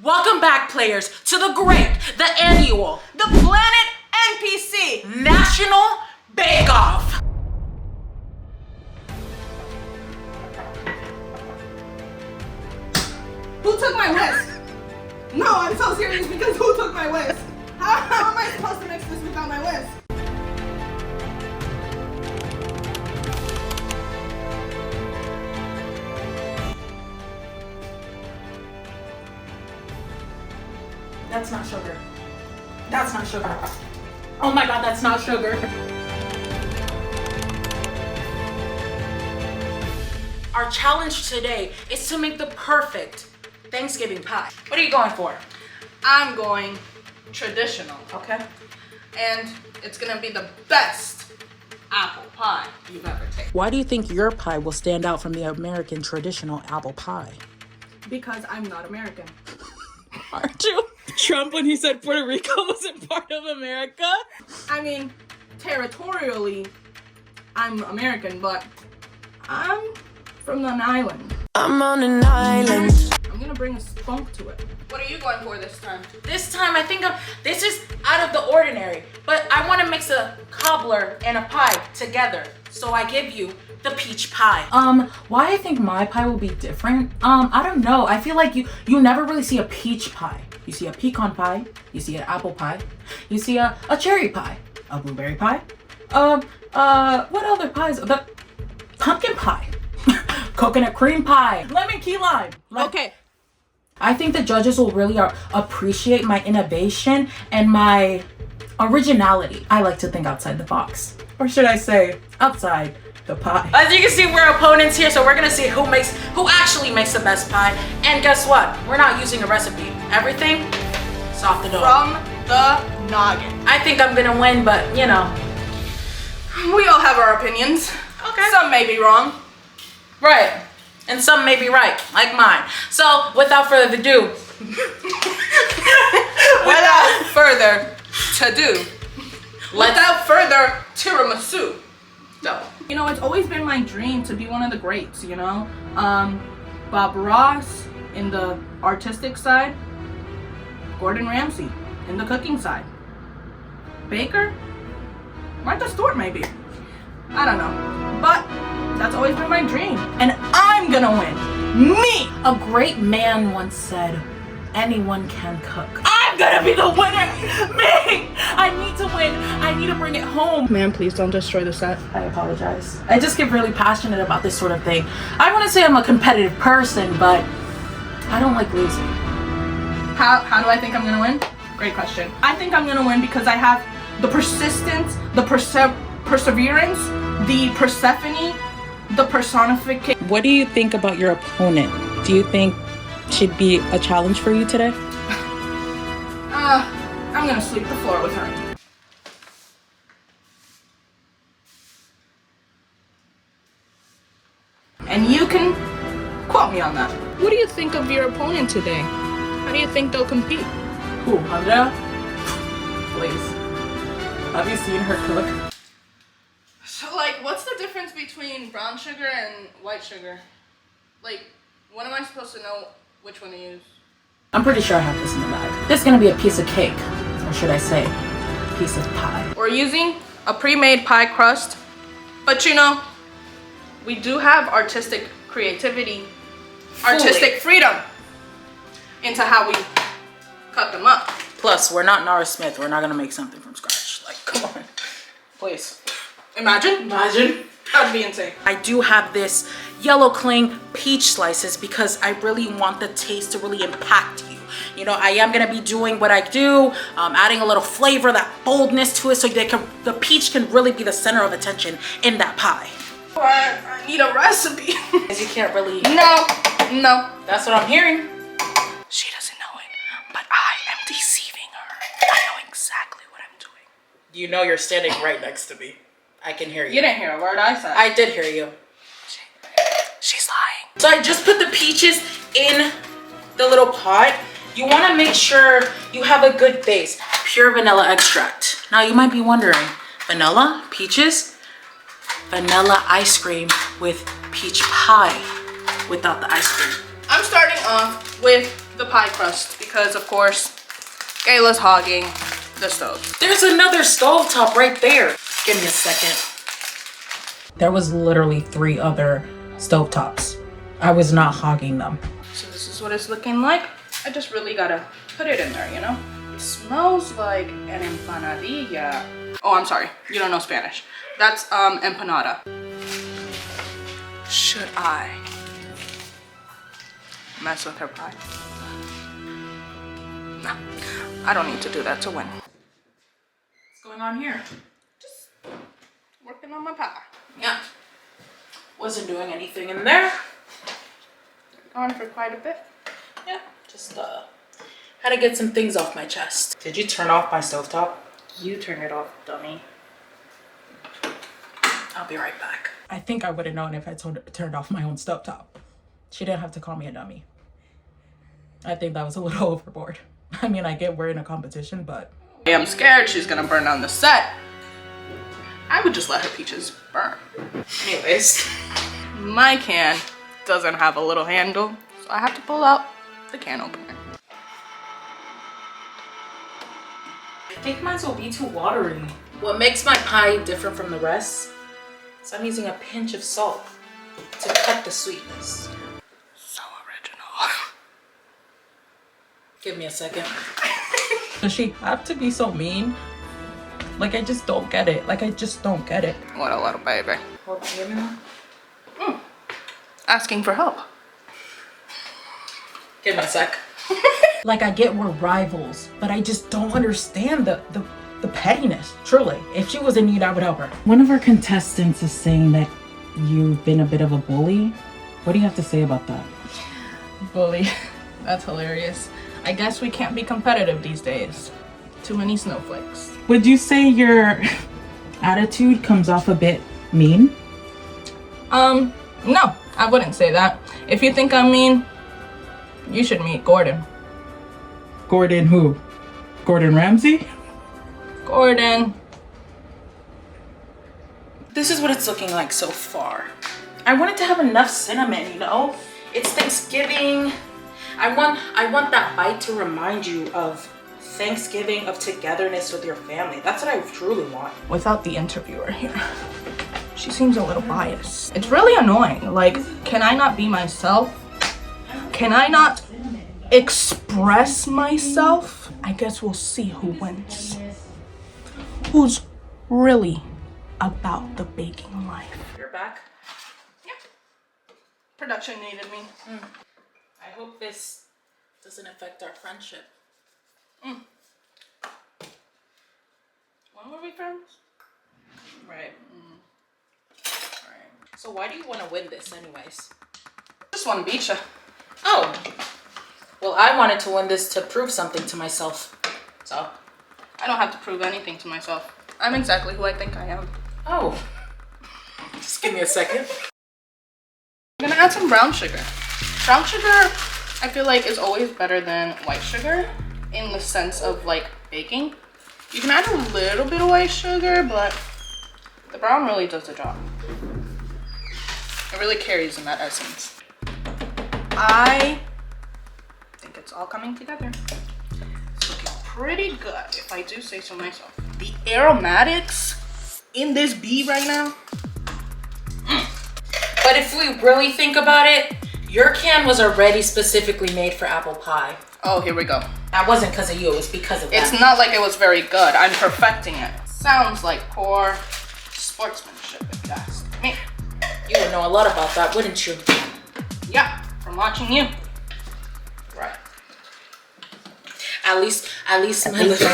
Welcome back, players, to the great, the annual, the Planet NPC National Bake Off. Who took my whisk? No, I'm so serious because who took my whisk? How am I supposed to mix this without my whisk? That's not sugar. That's not sugar. Oh my God, that's not sugar. Our challenge today is to make the perfect Thanksgiving pie. What are you going for? I'm going traditional, Okay. and it's gonna be the best apple pie you've ever tasted. Why do you think your pie will stand out from the American traditional apple pie? Because I'm not American. Aren't you? Trump, when he said Puerto Rico wasn't part of America? I mean, territorially, I'm American, but I'm from an island. I'm on an island. I'm gonna bring a spunk to it. What are you going for this time? This time I think this is out of the ordinary, but I want to mix a cobbler and a pie together. So I give you the peach pie. Why I think my pie will be different? I don't know. I feel like you never really see a peach pie. You see a pecan pie, you see an apple pie, you see a cherry pie, a blueberry pie. What other pies? The pumpkin pie, coconut cream pie, lemon key lime. Okay. I think the judges will really appreciate my innovation and my originality. I like to think outside the box. Or should I say, outside the pie. As you can see, we're opponents here, so we're gonna see who actually makes the best pie. And guess what? We're not using a recipe. Everything is off the dome. From the noggin. I think I'm gonna win, but you know. We all have our opinions. Okay. Some may be wrong. Right. And some may be right, like mine. So, without further ado. Without further tiramisu. No. You know, it's always been my dream to be one of the greats, you know? Bob Ross in the artistic side, Gordon Ramsay in the cooking side. Baker? Martha Stewart maybe. I don't know. But that's always been my dream. And I'm gonna win. Me! A great man once said, anyone can cook. I'm gonna be the winner! Me! I need to win. I need to bring it home. Man, please don't destroy the set. I apologize. I just get really passionate about this sort of thing. I want to say I'm a competitive person, but I don't like losing. How do I think I'm gonna win? Great question. I think I'm gonna win because I have the persistence, the perseverance, the Persephone, the personification. What do you think about your opponent? Do you think she'd be a challenge for you today? I'm gonna sweep the floor with her. And you can quote me on that. What do you think of your opponent today? How do you think they'll compete? Who, Andrea? Please. Have you seen her cook? So, like, what's the difference between brown sugar and white sugar? Like, when am I supposed to know which one to use? I'm pretty sure I have this in the bag. This is gonna be a piece of cake, or should I say, a piece of pie. We're using a pre-made pie crust, but you know, we do have artistic creativity, artistic freedom into how we cut them up. Plus, we're not Nara Smith. We're not gonna make something from scratch. Like, come on. Please. Imagine. That'd be insane. I do have this yellow cling peach slices because I really want the taste to really impact you. You know, I am gonna be doing what I do, adding a little flavor, that boldness to it, so the peach can really be the center of attention in that pie. I need a recipe. Because you can't really. No. That's what I'm hearing. She doesn't know it, but I am deceiving her. I know exactly what I'm doing. You know you're standing right next to me. I can hear you. You didn't hear a word I said. I did hear you. She's lying. So I just put the peaches in the little pot. You want to make sure you have a good base. Pure vanilla extract. Now you might be wondering, vanilla, peaches, vanilla ice cream with peach pie without the ice cream. I'm starting off with the pie crust because because of course Kayla's hogging the stove. There's another stove top right there. Give me a second. There was literally 3 other stove tops. I was not hogging them. So this is what it's looking like. I just really gotta put it in there, you know? It smells like an empanadilla. Oh, I'm sorry, you don't know Spanish. That's empanada. Should I mess with her pie? No, I don't need to do that to win. What's going on here? Just working on my pie. Yeah. Wasn't doing anything in there. On for quite a bit. Yeah, just had to get some things off my chest. Did you turn off my stovetop? You turn it off, dummy. I'll be right back. I think I would have known if I turned off my own stovetop. She didn't have to call me a dummy. I think that was a little overboard. I mean, I get we're in a competition, but... I'm scared she's gonna burn down the set. I would just let her peaches burn. Anyways. My can doesn't have a little handle, so I have to pull out the can opener. I think mine will be too watery. What makes my pie different from the rest is I'm using a pinch of salt to cut the sweetness. So original. Give me a second. Does she have to be so mean? Like, I just don't get it. Like, I just don't get it. What a little baby. Hold on, give me one. Asking for help. Give me a sec. Like, I get we're rivals, but I just don't understand the pettiness, truly. If she was in need, I would help her. One of our contestants is saying that you've been a bit of a bully. What do you have to say about that? Bully. That's hilarious. I guess we can't be competitive these days. Too many snowflakes. Would you say your attitude comes off a bit mean? No, I wouldn't say that. If you think I'm mean, you should meet Gordon. Gordon who? Gordon Ramsay? Gordon. This is what it's looking like so far. I wanted to have enough cinnamon, you know? It's Thanksgiving. I want that bite to remind you of Thanksgiving, of togetherness with your family. That's what I truly want. Without the interviewer here. She seems a little biased. It's really annoying. Like, can I not be myself? Can I not express myself? I guess we'll see who wins. Who's really about the baking life? You're back? Yep. Production needed me. I hope this doesn't affect our friendship. When were we friends? Right. Right. So why do you want to win this anyways? Just want to beat you. Oh. Well, I wanted to win this to prove something to myself. So. I don't have to prove anything to myself. I'm exactly who I think I am. Oh. Just give me a second. I'm gonna add some brown sugar. Brown sugar, I feel like, is always better than white sugar in the sense of like baking. You can add a little bit of white sugar, but the brown really does the job. It really carries in that essence. I think it's all coming together. It's looking pretty good, if I do say so myself. The aromatics in this bee right now. But if we really think about it, your can was already specifically made for apple pie. Oh, here we go. That wasn't because of you, it was because of that. It's not like it was very good. I'm perfecting it. Sounds like poor sportsmanship, if you ask me. You would know a lot about that, wouldn't you? Yeah, from watching you. Right. At least my little...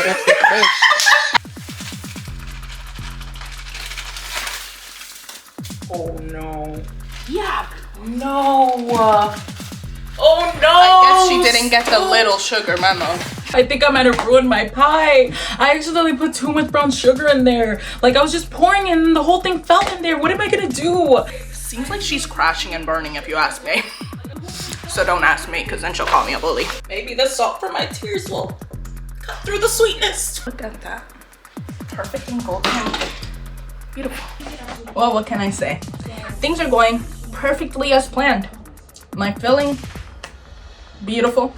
Oh no. Yeah. No. Oh no. I guess she didn't get the little sugar memo. I think I might have ruined my pie. I accidentally put too much brown sugar in there. Like, I was just pouring it and the whole thing fell in there. What am I gonna do? Seems like she's crashing and burning, if you ask me. So don't ask me, because then she'll call me a bully. Maybe the salt from my tears will cut through the sweetness. Look at that. Perfect and golden. Beautiful. Well, what can I say? Things are going perfectly as planned. My filling, beautiful.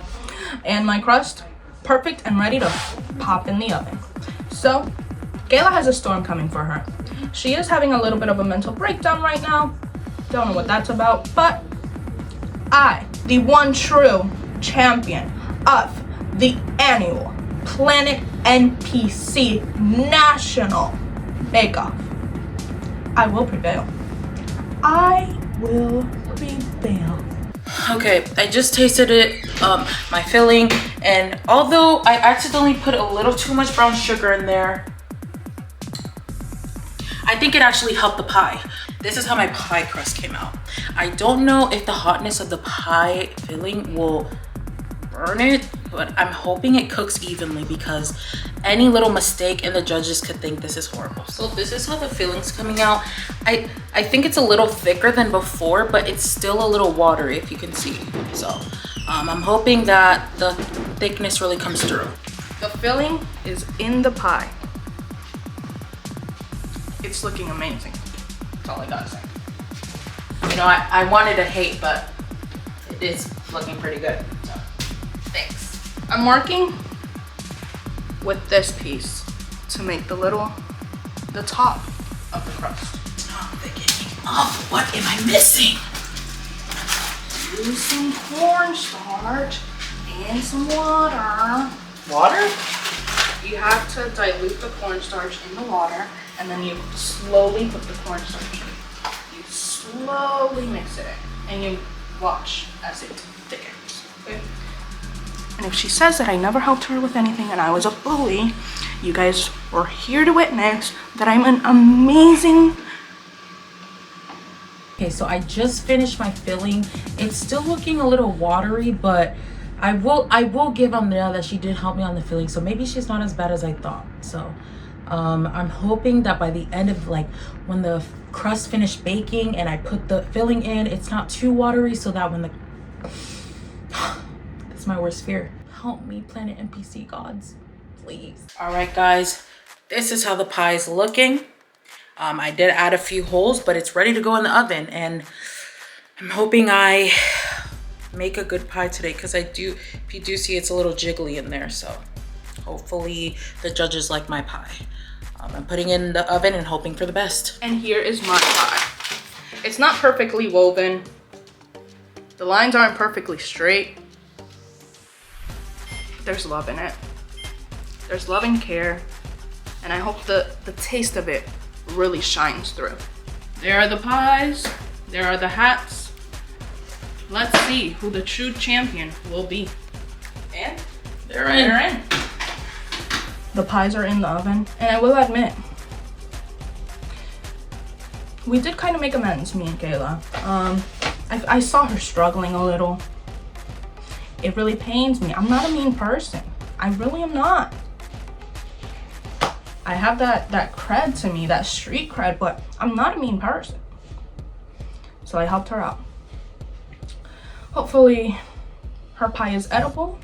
And my crust, perfect and ready to pop in the oven. So, Kaila has a storm coming for her. She is having a little bit of a mental breakdown right now. Don't know what that's about, but I, the one true champion of the annual Planet NPC National Bake Off, I will prevail. I will prevail. Okay, I just tasted it, my filling, and although I accidentally put a little too much brown sugar in there, I think it actually helped the pie. This is how my pie crust came out. I don't know if the hotness of the pie filling will burn it, but I'm hoping it cooks evenly because any little mistake and the judges could think this is horrible. So this is how the filling's coming out. I think it's a little thicker than before, but it's still a little watery if you can see. So I'm hoping that the thickness really comes through. The filling is in the pie. It's looking amazing. That's all I gotta say. You know, I wanted to hate, but it is looking pretty good. So thanks. I'm working with this piece to make the top of the crust. Oh, they're getting off. What am I missing? Use some cornstarch and some water. Water? You have to dilute the cornstarch in the water, and then you slowly put the cornstarch in. You slowly mix it in, and you watch as it thickens. Okay? And if she says that I never helped her with anything and I was a bully, you guys were here to witness that I'm an amazing... Okay, so I just finished my filling. It's still looking a little watery, but I will give Andrea that she did help me on the filling, so maybe she's not as bad as I thought. So I'm hoping that by the end of, like, when the crust finished baking and I put the filling in, it's not too watery, so that when the that's my worst fear. Help me, Planet NPC gods, please. All right, guys, this is how the pie is looking. I did add a few holes, but it's ready to go in the oven, and I'm hoping I make a good pie today, because if you do see, it's a little jiggly in there, so hopefully the judges like my pie. I'm putting it in the oven and hoping for the best. And here is my pie. It's not perfectly woven. The lines aren't perfectly straight. There's love in it. There's love and care. And I hope the taste of it really shines through. There are the pies. There are the hats. Let's see who the true champion will be. And They're in. The pies are in the oven. And I will admit, we did kind of make amends, me and Kaila. I saw her struggling a little. It really pains me. I'm not a mean person. I really am not. I have that cred to me, that street cred, but I'm not a mean person. So I helped her out. Hopefully her pie is edible.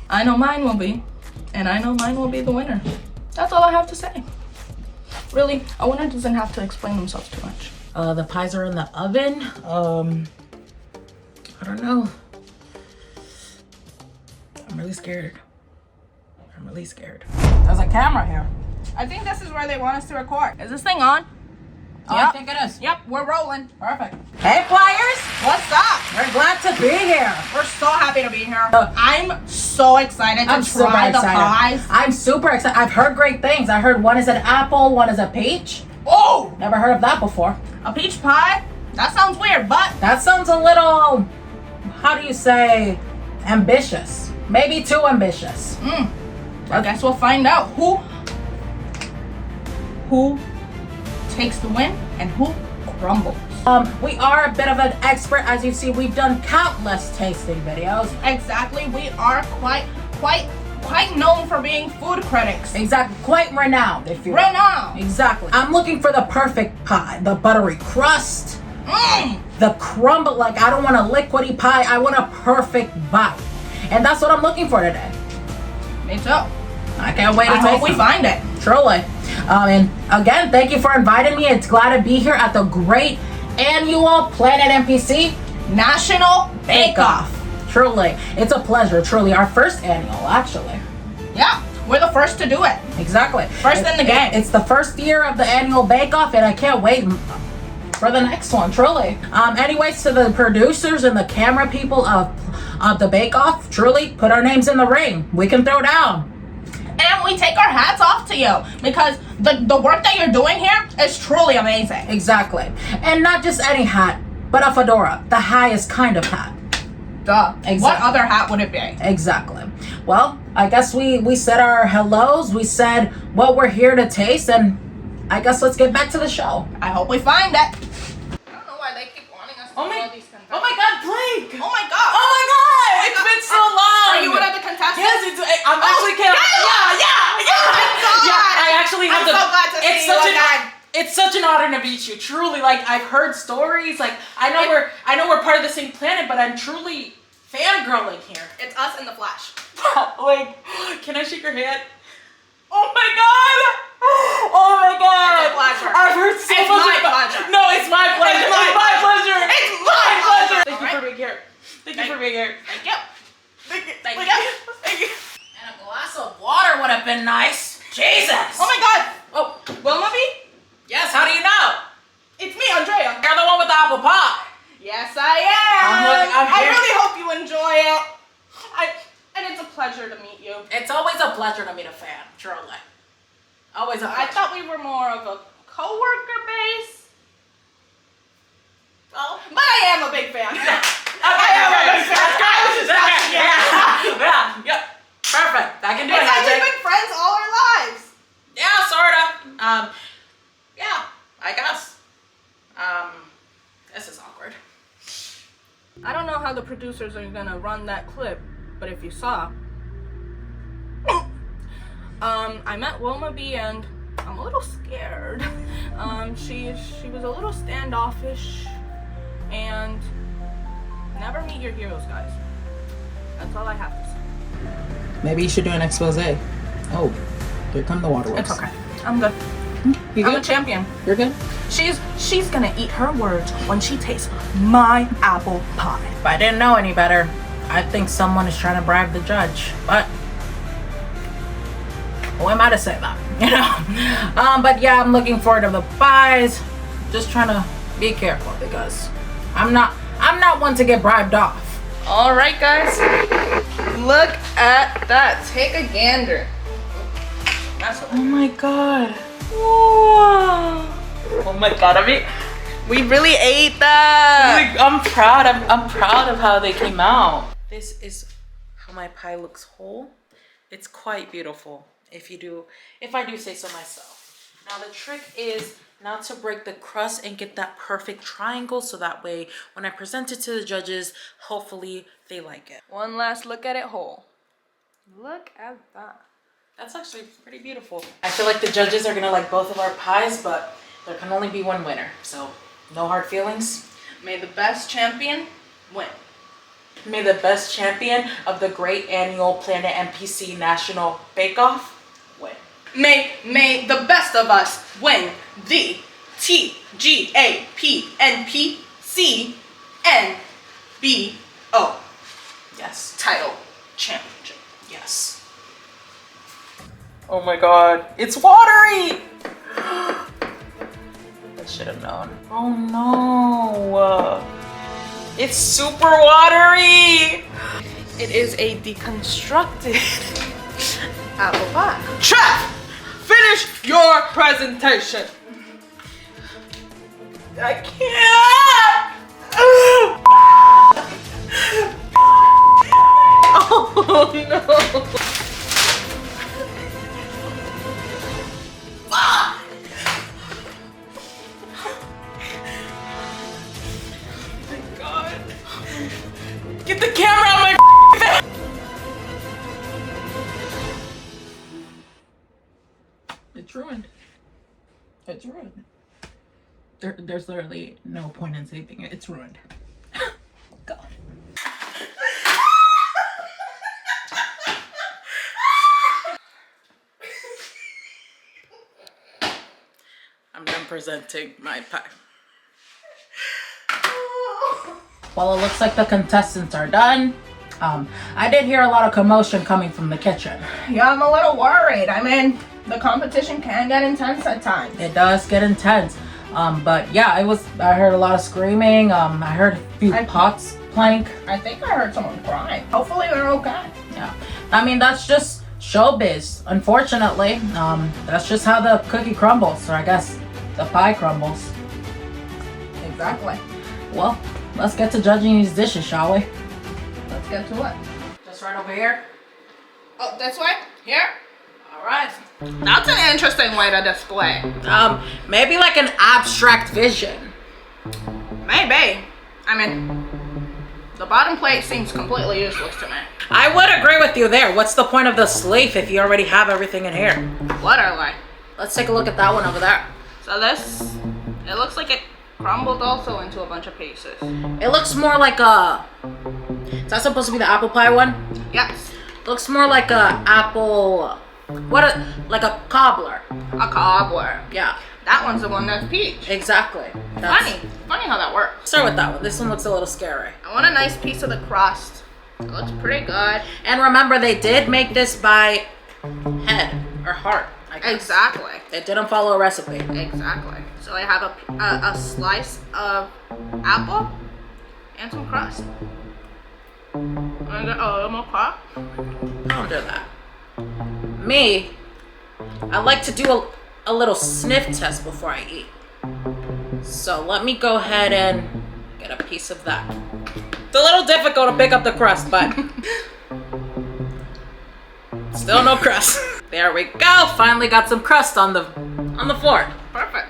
I know mine will be, and I know mine will be the winner. That's all I have to say. Really, a winner doesn't have to explain themselves too much. The pies are in the oven. I don't know. I'm really scared. There's a camera here. I think this is where they want us to record. Is this thing on? Oh, Yep. I think it is. Yep, we're rolling. Perfect. Hey, players. What's up? We're glad to be here. We're so happy to be here. I'm so excited to try the pies. I'm super excited. I've heard great things. I heard one is an apple, one is a peach. Oh, Never heard of that before. a peach pie? That sounds weird, but That sounds a little, how do you say, ambitious. Maybe too ambitious. I guess we'll find out who takes the win and who crumbles. We are a bit of an expert. As you see, we've done countless tasting videos. Exactly, we are quite known for being food critics. Exactly, quite renowned, if you will. Renowned. Exactly. I'm looking for the perfect pie. The buttery crust, the crumble, like I don't want a liquidy pie, I want a perfect bite. And that's what I'm looking for today. Me too. I can't wait to I taste hope we them. find it. Truly. And again, thank you for inviting me. It's glad to be here at the great annual Planet NPC National Bake Off. Truly, it's a pleasure. Truly, our first annual, actually. Yeah, we're the first to do it. Exactly. First in the game. It's the first year of the annual bake-off, and I can't wait for the next one, truly. Anyways, to the producers and the camera people of the bake-off, truly, put our names in the ring. We can throw down. And we take our hats off to you because the work that you're doing here is truly amazing. Exactly. And not just any hat, but a fedora, the highest kind of hat. Duh. Exactly. What other hat would it be? Exactly. Well, I guess we said our hellos, we said what we're here to taste, and I guess let's get back to the show. I hope we find it. I don't know why they keep wanting us to do all these contestants. Oh my God, Blake! Oh my God! Oh my God! It's been so long! Are you one of the contestants? Yes, I'm actually Kaila. Yeah! Oh my God! Yeah, I actually have I'm so glad to see you again. It's such an honor to meet you. Truly, like I've heard stories. Like I know we're part of the same planet, but I'm truly fangirling here. It's us in the flash. Like, can I shake your hand? Oh my God! Oh my God! It's a pleasure. I've heard so It's much my about. pleasure. No, it's my pleasure. It's my pleasure. It's my pleasure. Thank you for being here. Thank you for being here. Thank you. Thank you. Thank you. Thank you. And a glass of water would have been nice. Jesus. Oh my God. Oh, Wilma B? yes. How do you know? It's me, Andrea. You're the one with the apple pie. Yes, I am. I'm I here. really hope you enjoy it. And it's a pleasure to meet you. It's always a pleasure to meet a fan. Truly. Always a pleasure. I thought we were more of a co-worker base. Well, but I am a big fan. I am a big fan. I was just asking you. Yeah. Perfect. I can do it. It's like we've been friends all our lives. Yeah, sort of. Yeah, I guess. This is awkward. I don't know how the producers are gonna run that clip, but if you saw, I met Wilma B and I'm a little scared. She was a little standoffish, and never meet your heroes, guys. That's all I have to say. Maybe you should do an expose. Oh, here come the waterworks. It's okay. I'm good. You I'm good? a champion. You're good? She's gonna eat her words when she tastes my apple pie. If I didn't know any better, I think someone is trying to bribe the judge. But who am I to say that? You know? But yeah, I'm looking forward to the pies. Just trying to be careful because I'm not one to get bribed off. All right, guys. Look at that. Take a gander. Oh my God. Whoa. Oh my God. I mean, We really ate that. like, I'm proud of how they came out. This is how my pie looks whole. It's quite beautiful, if I do say so myself. Now the trick is not to break the crust and get that perfect triangle, so that way when I present it to the judges, hopefully they like it. One last look at it whole. Look at that. That's actually pretty beautiful. I feel like the judges are gonna like both of our pies, but there can only be one winner, so no hard feelings. May the best champion win. May the best champion of the great annual Planet NPC National Bake Off win. May the best of us win the PNPC NBO Yes. title championship. Yes. Oh my God, it's watery! I should have known. Oh no. It's super watery! It is a deconstructed apple pie. Trap! Finish your presentation. I can't! Oh no. Get the camera out of my face! It's ruined. It's ruined. There's literally no point in saving it. It's ruined. God. I'm done presenting my pie. Well, it looks like the contestants are done. I did hear a lot of commotion coming from the kitchen. Yeah, I'm a little worried. I mean, the competition can get intense at times. It does get intense. But yeah, I heard a lot of screaming. I heard a few pots clank. I think I heard someone crying. Hopefully they're okay. Yeah. I mean, that's just showbiz. Unfortunately, that's just how the cookie crumbles, or I guess the pie crumbles. Exactly. Well, let's get to judging these dishes, shall we? Let's get to it. Just right over here. Oh, this way? Here? All right. That's an interesting way to display. Maybe like an abstract vision. Maybe. I mean, the bottom plate seems completely useless to me. I would agree with you there. What's the point of the sleeve if you already have everything in here? Literally. Let's take a look at that one over there. So this, it looks like it crumbled also into a bunch of pieces. It looks more like a... Is that supposed to be the apple pie one? Yes. Looks more like a apple... like a cobbler. A cobbler. Yeah. That one's the one that's peach. Exactly. Funny how that works. Start with that one. This one looks a little scary. I want a nice piece of the crust. It looks pretty good. And remember, they did make this by head or heart, I guess. Exactly. It didn't follow a recipe. Exactly. So I have a slice of apple and some crust. I got a little more crust. Don't do that. Me, I like to do a little sniff test before I eat. So let me go ahead and get a piece of that. It's a little difficult to pick up the crust, but still no crust. There we go. Finally got some crust on the floor. Perfect.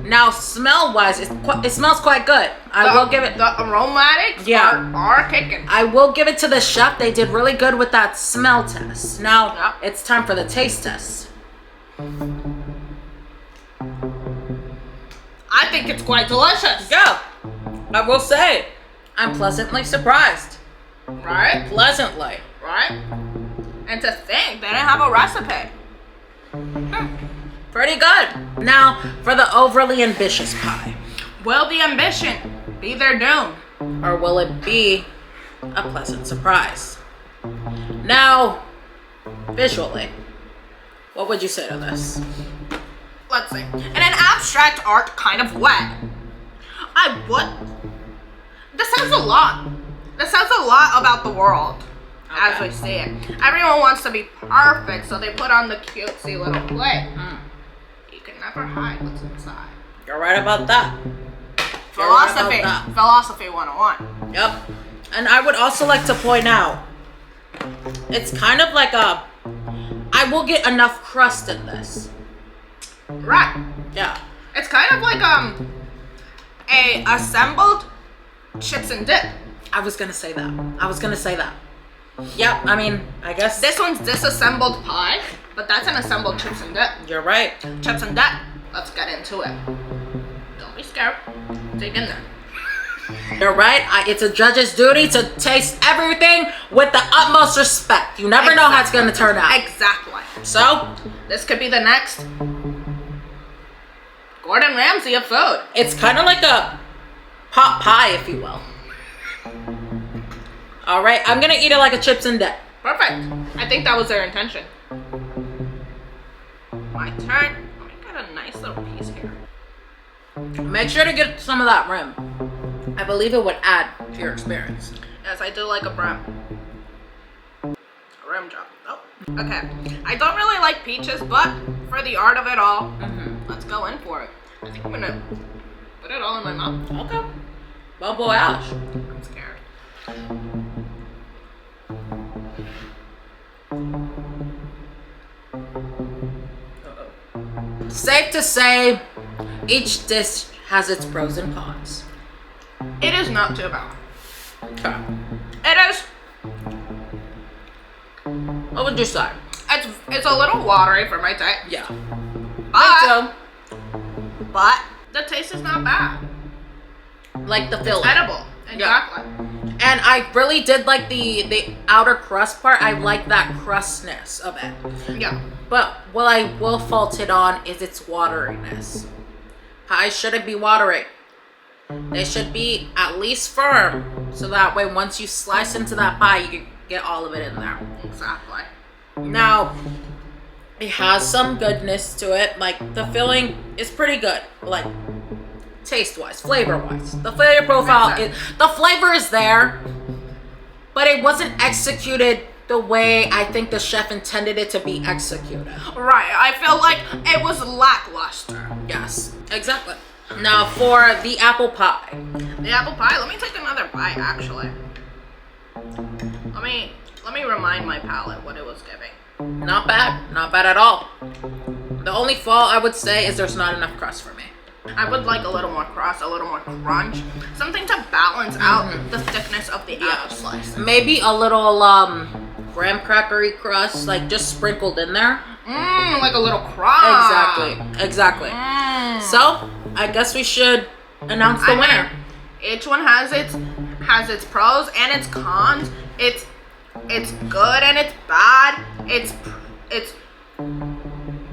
Now, smell-wise, it smells quite good. I will give it... The aromatics are kicking. I will give it to the chef. They did really good with that smell test. Now, it's time for the taste test. I think it's quite delicious. Yeah, I will say, I'm pleasantly surprised. Right? Pleasantly. Right? And to think, they didn't have a recipe. Pretty good. Now, for the overly ambitious pie. Will the ambition be their doom? Or will it be a pleasant surprise? Now, visually, what would you say to this? Let's see. In an abstract art kind of way, this says a lot. This says a lot about the world as we see it. Everyone wants to be perfect, so they put on the cutesy little plate. You can never hide what's inside. You're right about that. Philosophy. Philosophy 101. Yep. And I would also like to point out, it's kind of like I will get enough crust in this. Right. Yeah. It's kind of like a assembled chips and dip. I was gonna say that. Yep, I mean, I guess. This one's disassembled pie, but that's an assembled chips and dip. You're right. Chips and dip. Let's get into it. Don't be scared. Dig in there. You're right. It's a judge's duty to taste everything with the utmost respect. You never know how it's gonna turn out. Exactly. So, this could be the next Gordon Ramsay of food. It's kind of like a pot pie, if you will. All right, I'm gonna eat it like a chips and dip. Perfect. I think that was their intention. My turn. Let me get a nice little piece here. Make sure to get some of that rim. I believe it would add to your experience. Yes, I do like a brim. A rim job. Oh, okay. I don't really like peaches, but for the art of it all, let's go in for it. I think I'm gonna put it all in my mouth. Okay. Bon voyage. I'm scared. Safe to say, each dish has its pros and cons. It is not too bad. Okay. It is. What would you say? It's a little watery for my taste. Yeah. But the taste is not bad. Like the filling. It's edible. Exactly. Yeah. And I really did like the outer crust part. I like that crustness of it. Yeah. But what I will fault it on is its wateriness. Pie shouldn't be watery. They should be at least firm, so that way once you slice into that pie, you can get all of it in there. Exactly. Now, it has some goodness to it. Like, the filling is pretty good. Like, taste-wise, flavor-wise. The flavor profile, the flavor is there, but it wasn't executed the way I think the chef intended it to be executed. Right, I feel like it was lackluster. Yes, exactly. Now for the apple pie. The apple pie, let me take another bite actually. Let me remind my palate what it was giving. Not bad at all. The only fault I would say is there's not enough crust for me. I would like a little more crust, a little more crunch, something to balance out the thickness of the apple slice. Maybe a little graham crackery crust, like just sprinkled in there. Like a little crust. Exactly. So I guess we should announce the winner. Each one has its pros and its cons. It's good and it's bad. It's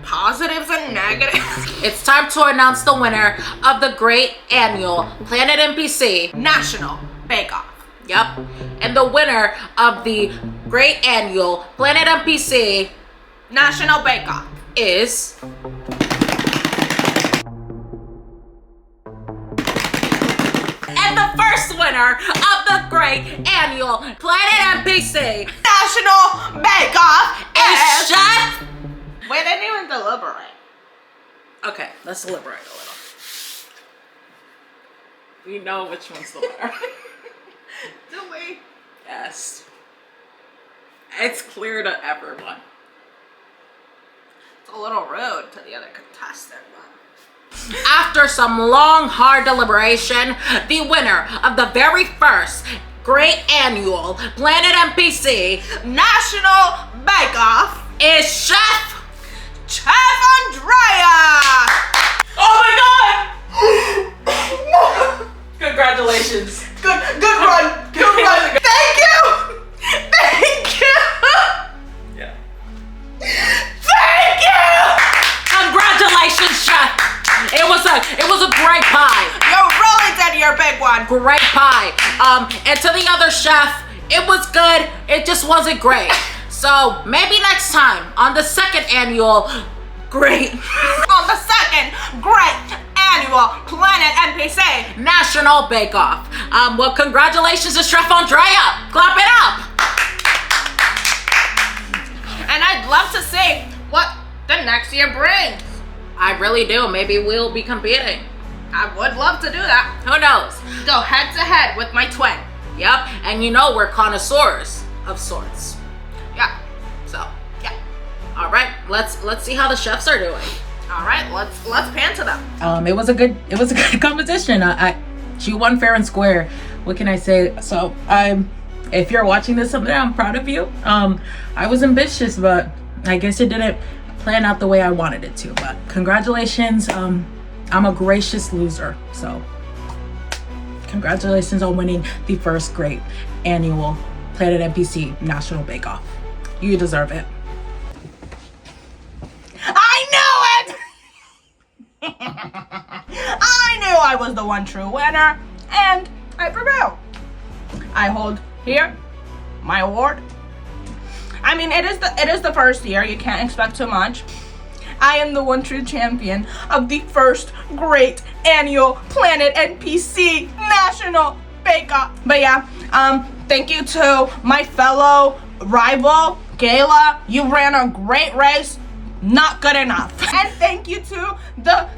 positives and negatives. It's time to announce the winner of the Great Annual Planet NPC National Bake Off. Yep. And the winner of the Great Annual Planet NPC National Bake Off is and the first winner of the Great Annual Planet NPC National Bake Off is Chef. We didn't even deliberate. Okay, let's deliberate a little. We know which one's the winner. Do we? Yes. It's clear to everyone. It's a little rude to the other contestant, but... After some long, hard deliberation, the winner of the very first Great Annual Planet NPC National Bake Off is Chef Andrea! Oh my god! Congratulations. Good run. Thank you. Yeah. Thank you. Congratulations, Chef. It was a great pie. You really did your big one. Great pie. And to the other chef, it was good. It just wasn't great. So maybe next time on the second annual Great Annual Planet NPC National Bake Off. Well, congratulations to Chef Andrea. Clap it up. And I'd love to see what the next year brings. I really do. Maybe we'll be competing. I would love to do that. Who knows? Go head to head with my twin. Yep. And you know we're connoisseurs of sorts. Yeah. So yeah. All right. Let's see how the chefs are doing. All right. Let's pan to them. It was a good competition. She won fair and square. What can I say? So if you're watching this someday, I'm proud of you. I was ambitious, but I guess it didn't plan out the way I wanted it to. But congratulations. I'm a gracious loser. So congratulations on winning the first Great Annual Planet NPC National Bake Off. You deserve it. I knew it! I knew I was the one true winner, and I prevailed. I hold here my award. I mean, it is the first year. You can't expect too much. I am the one true champion of the first Great Annual Planet NPC National Bake Off. But yeah, thank you to my fellow rival, Kaila. You ran a great race. Not good enough. And thank you to the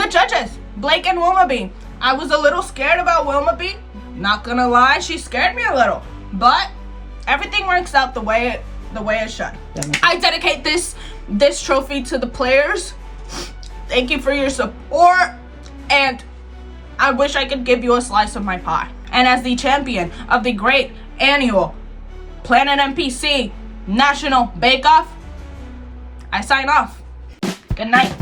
judges, Blake and Willoughby. I was a little scared about Willoughby. Not gonna lie, she scared me a little. But everything works out the way it should. I dedicate this trophy to the players. Thank you for your support, and I wish I could give you a slice of my pie. And as the champion of the Great Annual Planet NPC National Bake Off, I sign off. Good night.